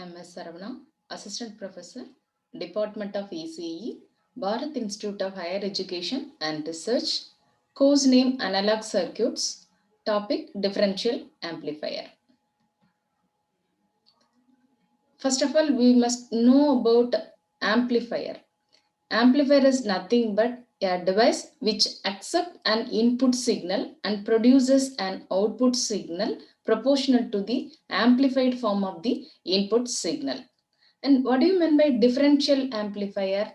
MS Saravana, Assistant Professor, Department of ECE, Bharat Institute of Higher Education and Research, course name Analog Circuits, topic Differential Amplifier. First of all, we must know about amplifier. Amplifier is nothing but a device which accepts an input signal and produces an output signal proportional to the amplified form of the input signal. And what do you mean by differential amplifier?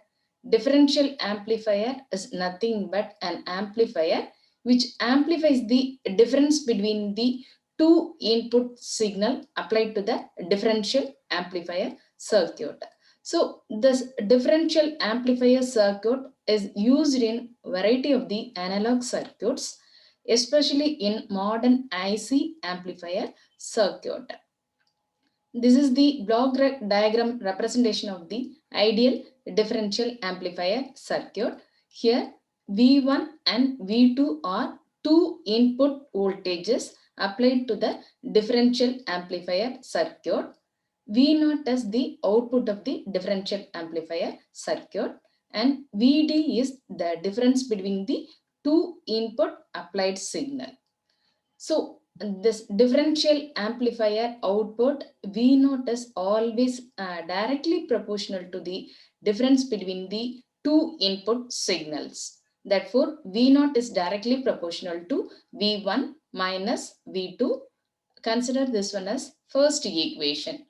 Differential amplifier is nothing but an amplifier which amplifies the difference between the two input signal applied to the differential amplifier circuit. So this differential amplifier circuit is used in variety of the analog circuits, especially in modern IC amplifier circuit. This is the diagram representation of the ideal differential amplifier circuit. Here V1 and V2 are two input voltages applied to the differential amplifier circuit. V0 is the output of the differential amplifier circuit and Vd is the difference between the two input applied signal. So this differential amplifier output V0 is always directly proportional to the difference between the two input signals. Therefore, V0 is directly proportional to V1 minus V2. Consider this one as first equation.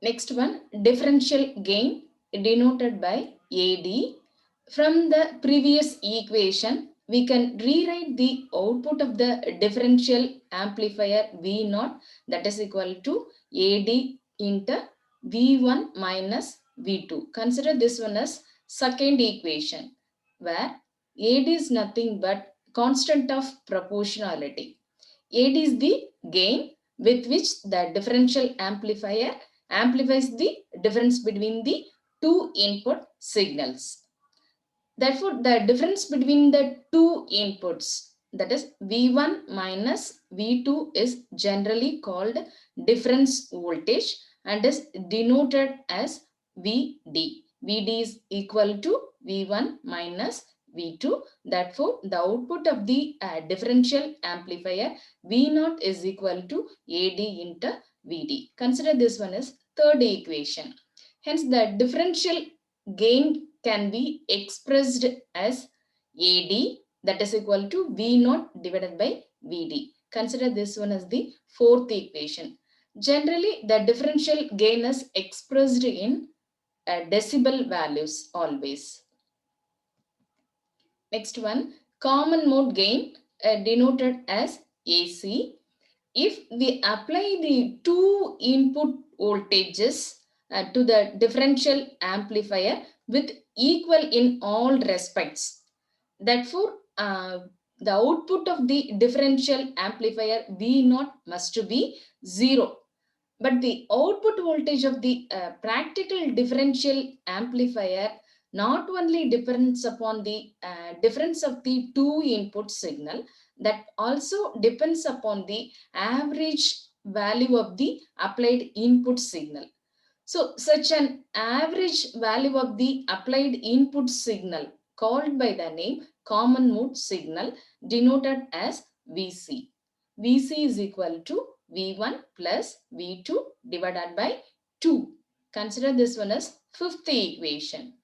Next one, differential gain denoted by AD. From the previous equation, we can rewrite the output of the differential amplifier V0, that is equal to AD into V1 minus V2. Consider this one as second equation, where AD is nothing but constant of proportionality. AD is the gain with which the differential amplifier amplifies the difference between the two input signals. Therefore, the difference between the two inputs, that is V1 minus V2, is generally called difference voltage and is denoted as VD. VD is equal to V1 minus V2. Therefore, the output of the differential amplifier V0 is equal to AD into VD. Consider this one as third equation. Hence, the differential gain can be expressed as AD, that is equal to V0 divided by VD. Consider this one as the fourth equation. Generally, the differential gain is expressed in decibel values always. Next one, common mode gain denoted as AC. If we apply the two input voltages to the differential amplifier with equal in all respects, therefore the output of the differential amplifier V0 must be 0. But the output voltage of the practical differential amplifier not only depends upon the difference of the two input signal, that also depends upon the average value of the applied input signal. So such an average value of the applied input signal, called by the name common mode signal, denoted as VC. VC is equal to V1 plus V2 divided by 2. Consider this one as fifth equation.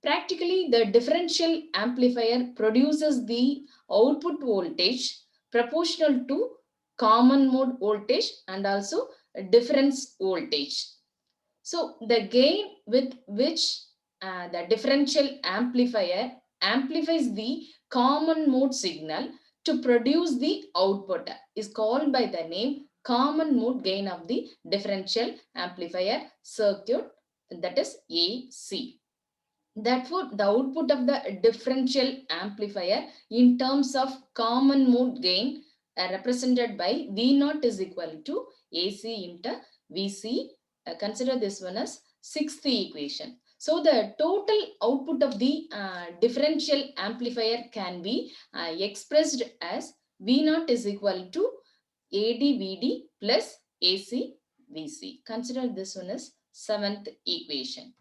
Practically, the differential amplifier produces the output voltage proportional to common mode voltage and also difference voltage. So the gain with which the differential amplifier amplifies the common mode signal to produce the output is called by the name common mode gain of the differential amplifier circuit, that is AC. Therefore, the output of the differential amplifier in terms of common mode gain represented by V0 is equal to AC into VC. Consider this one as sixth equation. So the total output of the differential amplifier can be expressed as V0 is equal to ADVD plus AC Vc. Consider this one as seventh equation.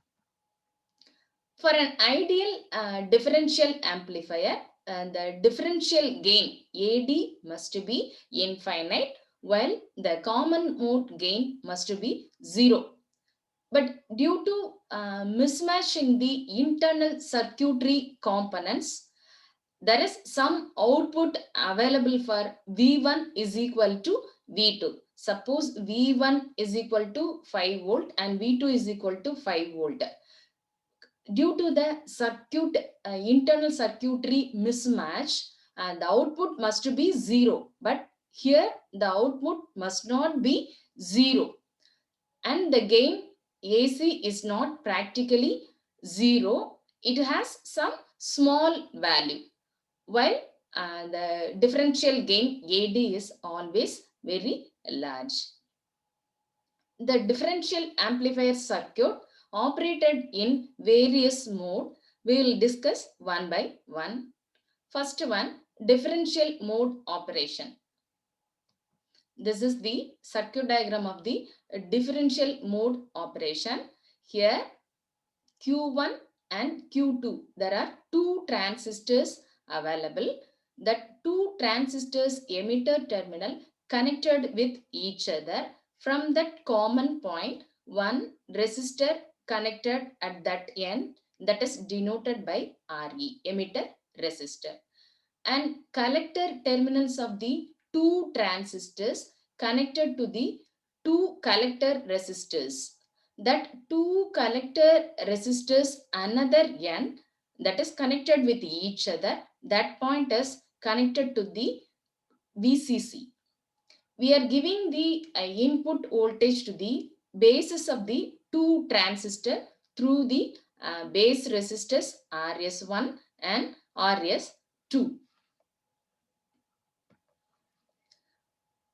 For an ideal differential amplifier, the differential gain AD must be infinite, while the common mode gain must be 0. But due to mismatch in the internal circuitry components, there is some output available for V1 is equal to V2. Suppose V1 is equal to 5 volt and V2 is equal to 5 volt. Due to the internal circuitry mismatch, the output must be 0. But here the output must not be 0. And the gain AC is not practically 0. It has some small value, while the differential gain AD is always very large. The differential amplifier circuit operated in various mode. We will discuss one by one. First one, differential mode operation. This is the circuit diagram of the differential mode operation. Here Q1 and Q2, there are two transistors available. That two transistors emitter terminal connected with each other. From that common point, one resistor connected at that end, that is denoted by RE, emitter resistor. And collector terminals of the two transistors connected to the two collector resistors. That two collector resistors another N, that is connected with each other, that point is connected to the VCC. We are giving the input voltage to the bases of the two transistor through the base resistors RS1 and RS2.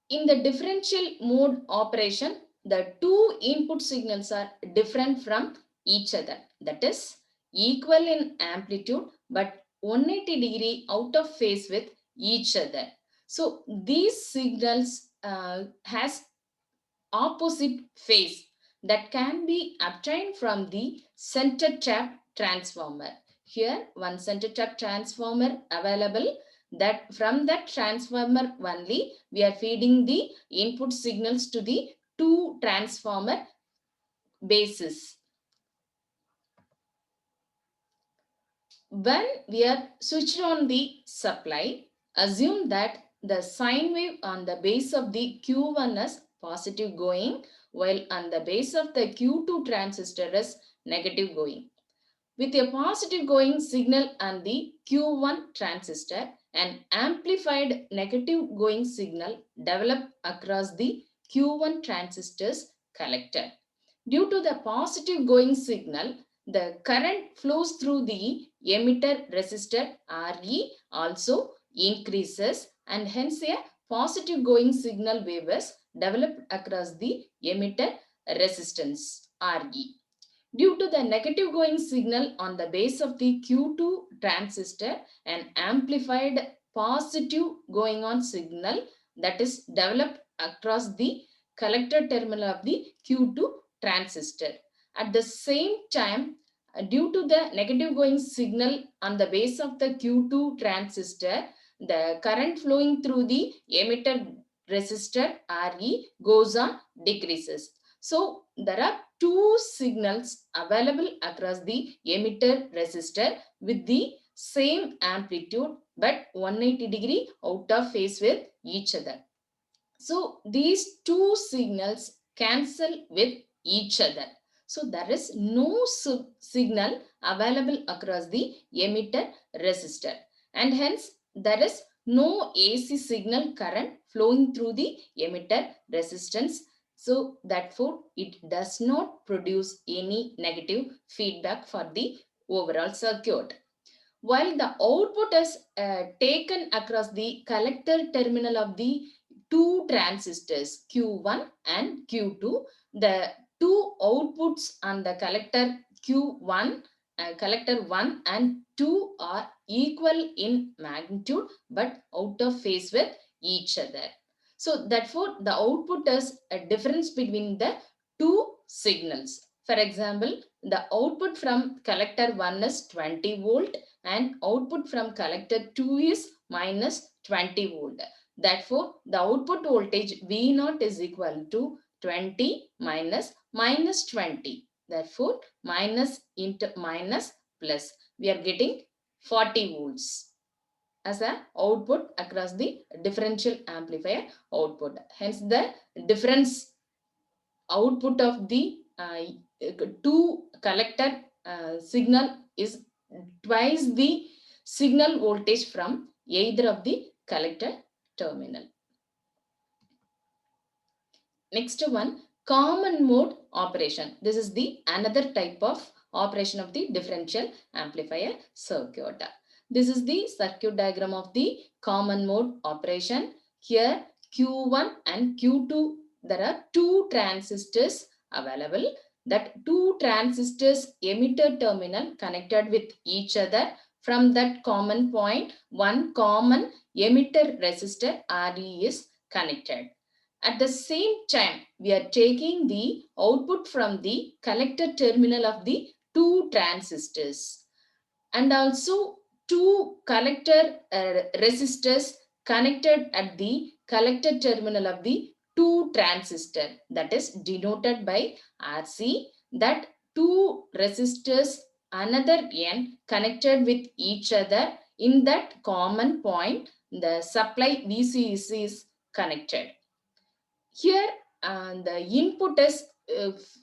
In the differential mode operation, the two input signals are different from each other. That is equal in amplitude but 180-degree out of phase with each other. So these signals has opposite phase that can be obtained from the center tap transformer. Here one center tap transformer available, that from that transformer only we are feeding the input signals to the two transformer bases. When we are switched on the supply, assume that the sine wave on the base of the Q1 is positive going, while on the base of the Q2 transistor is negative going. With a positive going signal on the Q1 transistor, an amplified negative going signal developed across the Q1 transistor's collector. Due to the positive going signal, the current flows through the emitter resistor RE also increases, and hence a positive going signal wave is developed across the emitter resistance RE. Due to the negative going signal on the base of the Q2 transistor, an amplified positive going on signal that is developed across the collector terminal of the Q2 transistor. At the same time, due to the negative going signal on the base of the Q2 transistor, the current flowing through the emitter resistor RE goes on decreases. So there are two signals available across the emitter resistor with the same amplitude but 180-degree out of phase with each other. So these two signals cancel with each other. So there is no signal available across the emitter resistor, and hence there is no AC signal current flowing through the emitter resistance. So therefore it does not produce any negative feedback for the overall circuit. While the output is taken across the collector terminal of the two transistors Q1 and Q2, the two outputs on the collector Q1, collector 1 and 2 are equal in magnitude but out of phase with each other. So therefore, the output is a difference between the two signals. For example, the output from collector 1 is 20 volt and output from collector 2 is minus 20 volt. Therefore, the output voltage V0 is equal to 20 minus 20. Therefore, minus into minus plus. We are getting 40 volts as a output across the differential amplifier output. Hence, the difference output of the two collector signal is twice the signal voltage from either of the collector terminal. Next one, common mode operation. This is the another type of operation of the differential amplifier circuit. This is the circuit diagram of the common mode operation. Here Q1 and Q2, there are two transistors available. That two transistors emitter terminal connected with each other. From that common point, one common emitter resistor RE is connected. At the same time, we are taking the output from the collector terminal of the two transistors and also two collector resistors connected at the collector terminal of the two transistor, that is denoted by RC. That two resistors another N connected with each other. In that common point, the supply VCC is connected. Here the input is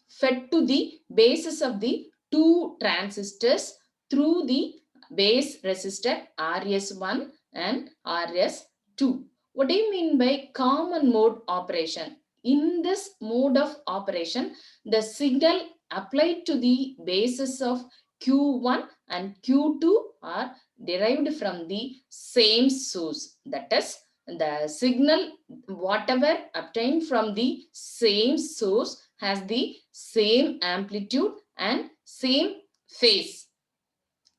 fed to the basis of the two transistors through the base resistor RS1 and RS2. What do you mean by common mode operation? In this mode of operation, the signal applied to the basis of Q1 and Q2 are derived from the same source. That is, the signal whatever obtained from the same source has the same amplitude and same phase.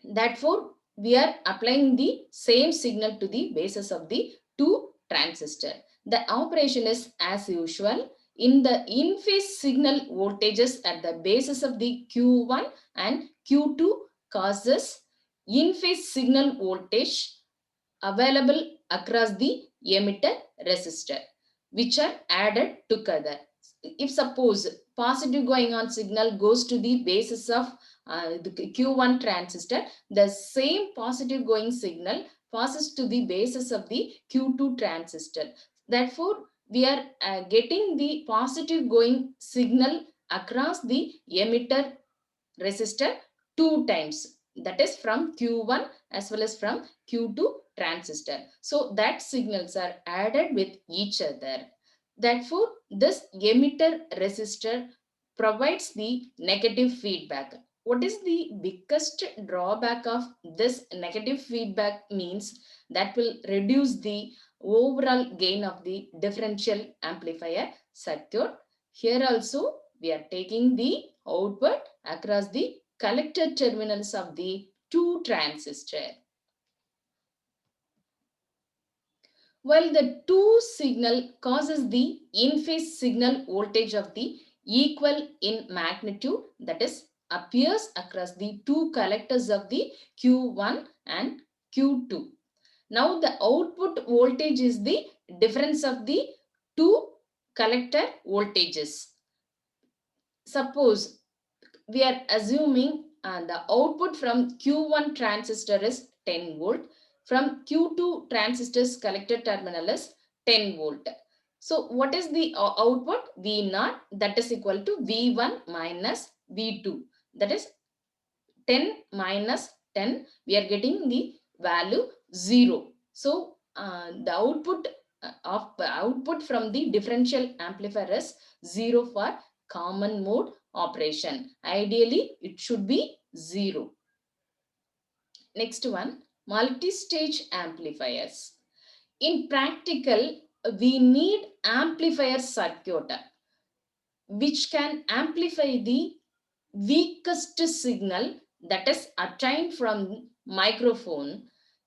Therefore, we are applying the same signal to the basis of the two transistor. The operation is as usual. In the in-phase signal voltages at the basis of the Q1 and Q2 causes in-phase signal voltage available across the emitter resistor, which are added together. If suppose positive going on signal goes to the basis of the Q1 transistor, the same positive going signal passes to the basis of the Q2 transistor. Therefore, we are getting the positive going signal across the emitter resistor two times, that is from Q1 as well as from Q2 transistor. So that signals are added with each other. Therefore, this emitter resistor provides the negative feedback. What is the biggest drawback of this negative feedback means that will reduce the overall gain of the differential amplifier circuit. Here also we are taking the output across the collector terminals of the two transistor. While the two signal causes the in-phase signal voltage of the equal in magnitude, that is appears across the two collectors of the Q1 and Q2. Now the output voltage is the difference of the two collector voltages. Suppose we are assuming the output from Q1 transistor is 10 volt, from Q2 transistor's collector terminal is 10 volt. So what is the output? V0, that is equal to V1 minus V2. That is 10 minus 10, we are getting the value 0. So the output from the differential amplifier is 0 for common mode operation. Ideally, it should be 0. Next one, multi-stage amplifiers. In practical, we need amplifier circuit which can amplify the weakest signal, that is obtained from microphone,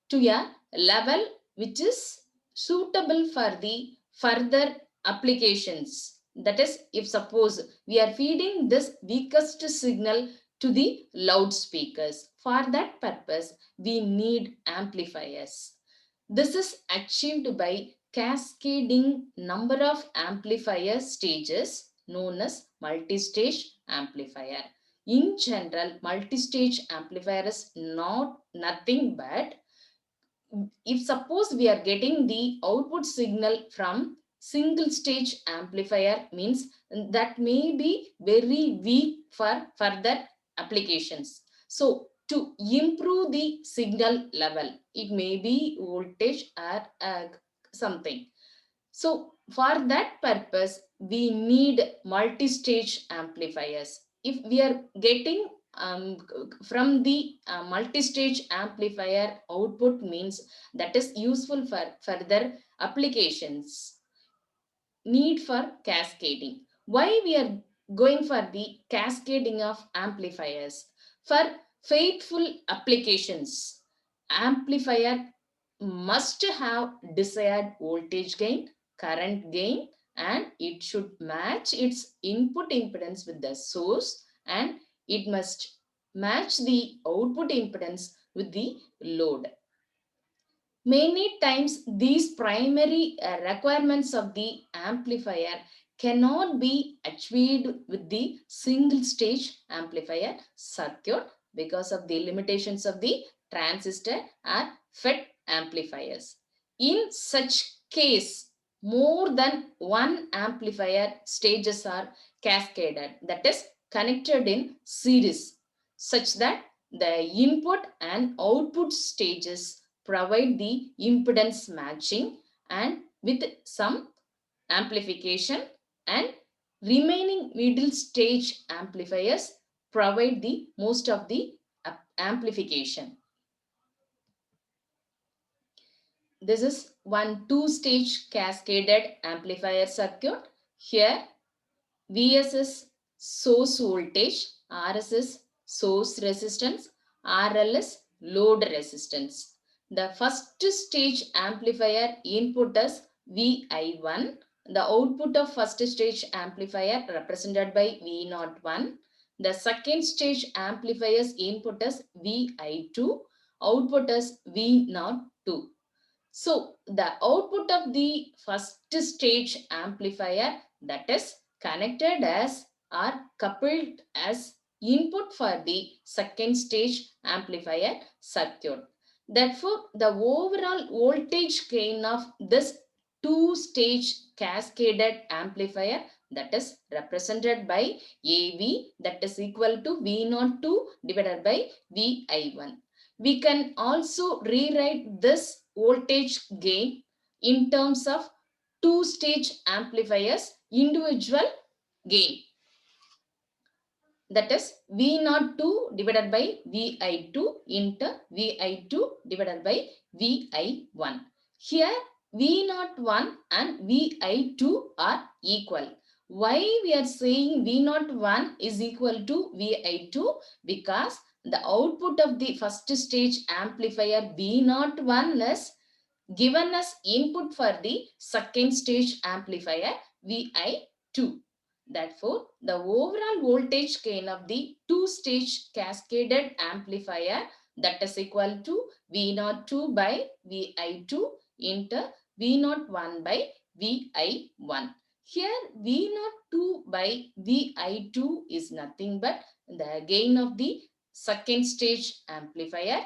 to a level which is suitable for the further applications. That is, if suppose we are feeding this weakest signal to the loudspeakers, for that purpose we need amplifiers. This is achieved by cascading number of amplifier stages known as multi-stage amplifier. In general, multi-stage amplifier is not nothing but, if suppose we are getting the output signal from single stage amplifier, means that may be very weak for further applications. So to improve the signal level, it may be voltage or something. So for that purpose, we need multi-stage amplifiers. If we are getting from the multi-stage amplifier output, means that is useful for further applications. Need for cascading. Why we are going for the cascading of amplifiers? For faithful applications, amplifier must have desired voltage gain, current gain, and it should match its input impedance with the source, and it must match the output impedance with the load. Many times these primary requirements of the amplifier cannot be achieved with the single stage amplifier circuit because of the limitations of the transistor or FET amplifiers. In such case, more than one amplifier stages are cascaded, that is connected in series, such that the input and output stages provide the impedance matching and with some amplification, and remaining middle stage amplifiers provide the most of the amplification. This is one two-stage cascaded amplifier circuit. Here Vs is source voltage, Rs is source resistance, RL is load resistance. The first stage amplifier input is Vi1. The output of first stage amplifier represented by V01. The second stage amplifier's input is Vi2. Output is V02. So the output of the first stage amplifier, that is connected as or coupled as input for the second stage amplifier circuit. Therefore, the overall voltage gain of this two-stage cascaded amplifier, that is represented by AV, that is equal to V02 divided by Vi1. We can also rewrite this voltage gain in terms of two-stage amplifiers individual gain, that is V02 divided by Vi2 into Vi2 divided by Vi1. Here V01 and Vi2 are equal. Why we are saying V01 is equal to Vi2? Because the output of the first stage amplifier V01 is given as input for the second stage amplifier Vi2. Therefore, the overall voltage gain of the two-stage cascaded amplifier, that is equal to V02 by Vi2 into V01 by Vi1. Here V02 by Vi2 is nothing but the gain of the second stage amplifier.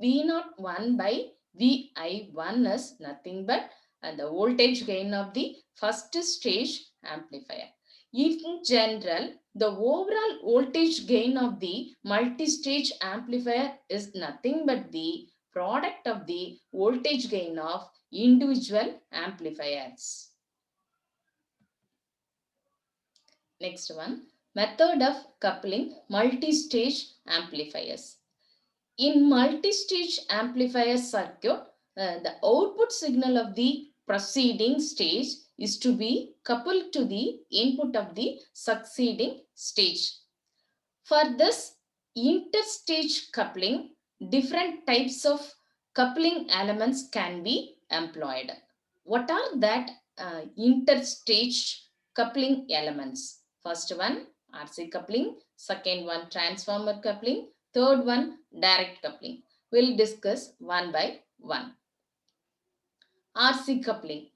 V01 by Vi1 is nothing but the voltage gain of the first stage amplifier. In general, the overall voltage gain of the multi-stage amplifier is nothing but the product of the voltage gain of individual amplifiers. Next one, method of coupling multi-stage amplifiers. In multi-stage amplifier circuit, the output signal of the preceding stage is to be coupled to the input of the succeeding stage. For this interstage coupling, different types of coupling elements can be employed. What are that interstage coupling elements. First one RC coupling, second one transformer coupling, third one direct coupling. We'll discuss one by one. RC coupling.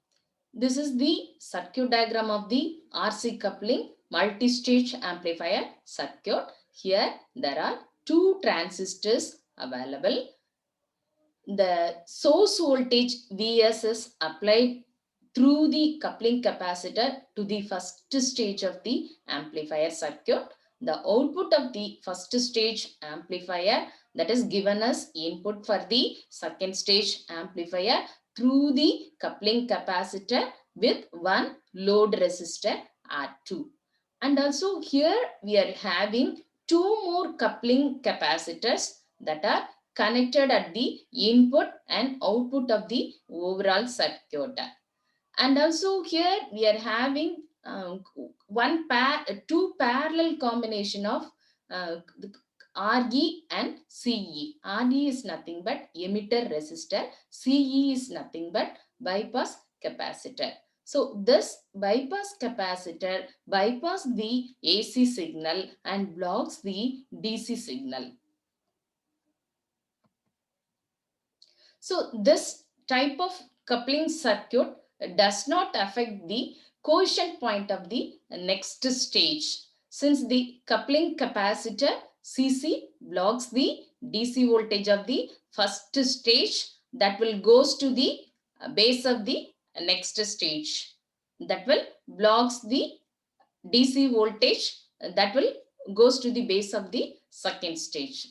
This is the circuit diagram of the RC coupling multi-stage amplifier circuit. Here there are two transistors available. The source voltage Vs is applied through the coupling capacitor to the first stage of the amplifier circuit. The output of the first stage amplifier, that is given as input for the second stage amplifier through the coupling capacitor with one load resistor R2. And also here we are having two more coupling capacitors that are connected at the input and output of the overall circuit. And also here we are having two parallel combination of RE and CE. RE is nothing but emitter resistor. CE is nothing but bypass capacitor. So this bypass capacitor bypass the AC signal and blocks the DC signal. So this type of coupling circuit does not affect the coefficient point of the next stage, since the coupling capacitor CC blocks the DC voltage of the first stage that will goes to the base of the next stage, that will blocks the DC voltage that will goes to the base of the second stage.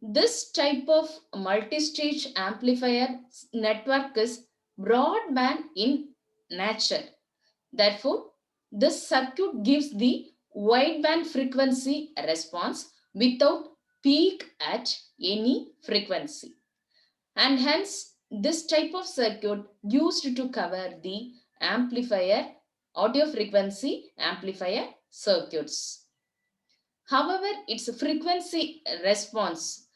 This type of multi-stage amplifier network is broadband in nature. Therefore, this circuit gives the wideband frequency response without peak at any frequency. And hence, this type of circuit used to cover the amplifier, audio frequency amplifier circuits. However, its frequency response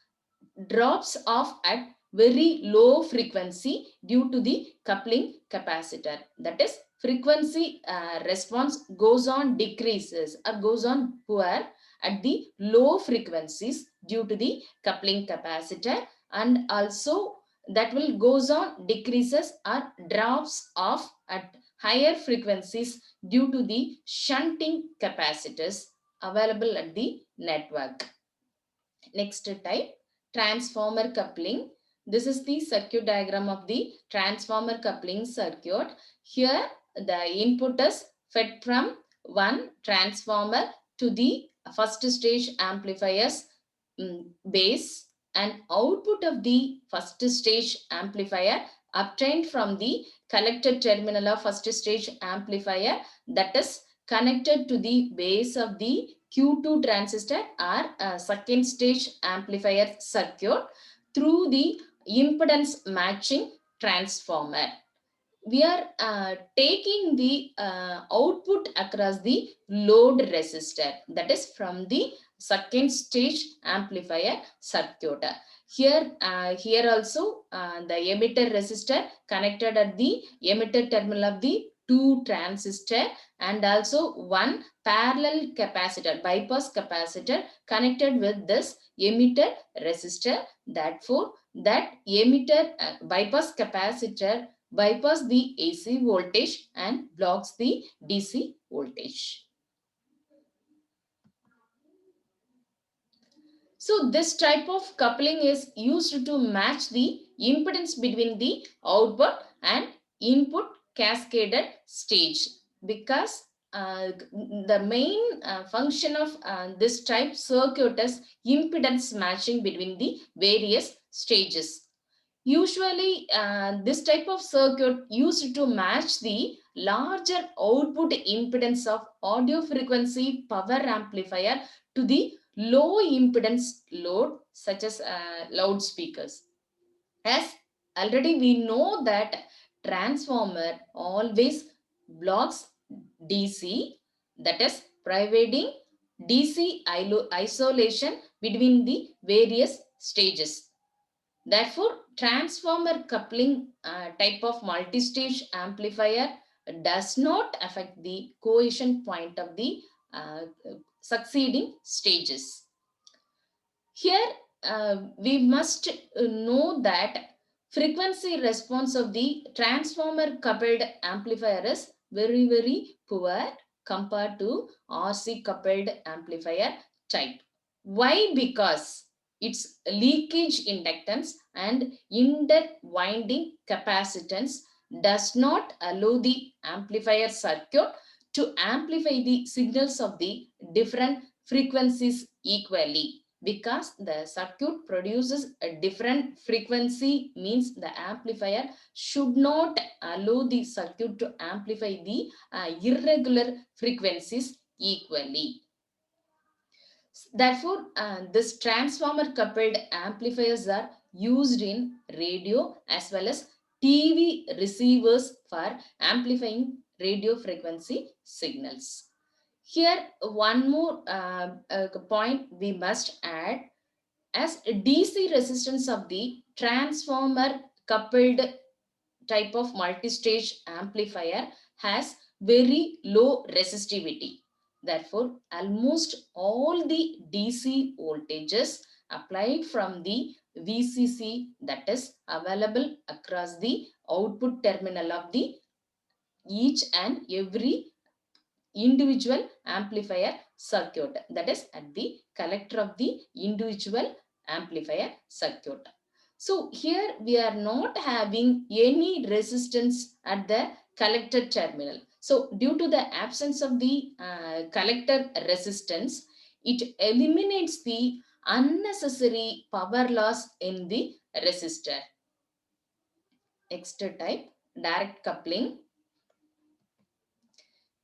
drops off at very low frequency due to the coupling capacitor. That is, frequency response goes on decreases or goes on poor at the low frequencies due to the coupling capacitor, and also that will goes on decreases or drops off at higher frequencies due to the shunting capacitors available at the network. Next type, transformer coupling. This is the circuit diagram of the transformer coupling circuit. Here the input is fed from one transformer to the first stage amplifier's base, and output of the first stage amplifier obtained from the collector terminal of first stage amplifier, that is connected to the base of the Q2 transistor or second stage amplifier circuit through the impedance matching transformer. We are taking the output across the load resistor, that is from the second stage amplifier circuit. Here also the emitter resistor connected at the emitter terminal of the two transistor, and also one parallel capacitor, bypass capacitor connected with this emitter resistor. Therefore, that emitter bypass capacitor bypass the AC voltage and blocks the DC voltage. So this type of coupling is used to match the impedance between the output and input cascaded stage, because the main function of this type circuit is impedance matching between the various stages. Usually, this type of circuit used to match the larger output impedance of audio frequency power amplifier to the low impedance load, such as loudspeakers. As already we know that transformer always blocks DC, that is providing DC isolation between the various stages. Therefore, transformer coupling type of multi-stage amplifier does not affect the cohesion point of the uh, succeeding stages. Here, we must know that frequency response of the transformer coupled amplifier is very, very poor compared to RC coupled amplifier type. Why? Because its leakage inductance and interwinding capacitance does not allow the amplifier circuit to amplify the signals of the different frequencies equally. Because the circuit produces a different frequency means the amplifier should not allow the circuit to amplify the irregular frequencies equally. Therefore, this transformer coupled amplifiers are used in radio as well as TV receivers for amplifying radio frequency signals. Here, one more point we must add, as DC resistance of the transformer coupled type of multi-stage amplifier has very low resistivity. Therefore, almost all the DC voltages applied from the VCC, that is available across the output terminal of the each and every individual amplifier circuit, that is at the collector of the individual amplifier circuit. So here we are not having any resistance at the collector terminal. So due to the absence of the collector resistance, it eliminates the unnecessary power loss in the resistor. Next type, direct coupling.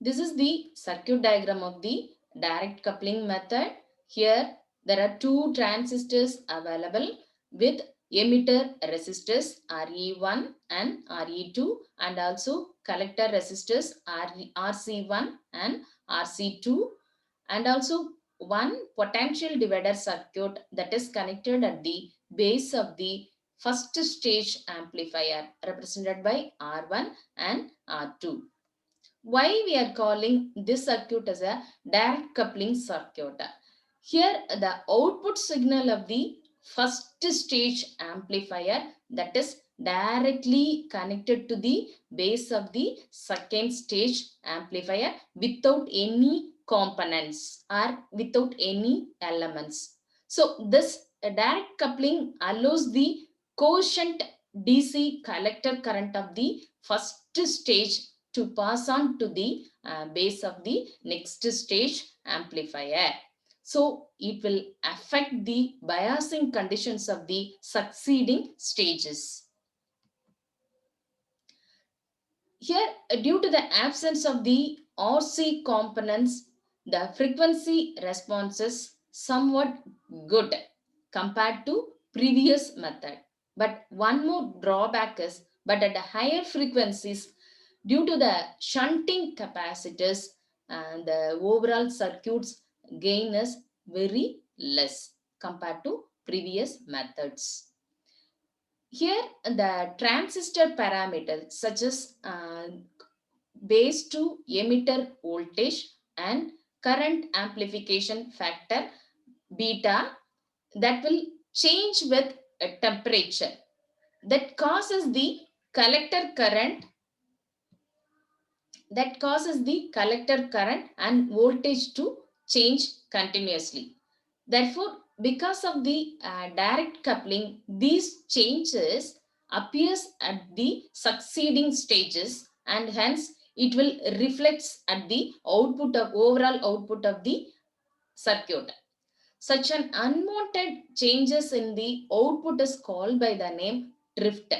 This is the circuit diagram of the direct coupling method. Here there are two transistors available with emitter resistors RE1 and RE2, and also collector resistors RC1 and RC2, and also one potential divider circuit that is connected at the base of the first stage amplifier represented by R1 and R2. Why we are calling this circuit as a direct coupling circuit? Here the output signal of the first stage amplifier, that is directly connected to the base of the second stage amplifier without any components or without any elements. So this direct coupling allows the quotient DC collector current of the first stage to pass on to the base of the next stage amplifier. So it will affect the biasing conditions of the succeeding stages. Here, due to the absence of the RC components, the frequency response is somewhat good compared to previous method. But one more drawback is, but at the higher frequencies, due to the shunting capacitors, and the overall circuits gain is very less compared to previous methods. Here the transistor parameters such as base to emitter voltage and current amplification factor beta, that will change with a temperature, that causes the collector current, and voltage to change continuously. Therefore, because of the direct coupling, these changes appears at the succeeding stages, and hence it will reflects at the output of overall output of the circuit. Such an unwanted changes in the output is called by the name drift.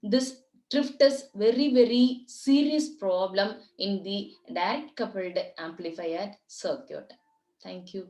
This drift is very, very serious problem in the direct coupled amplifier circuit. Thank you.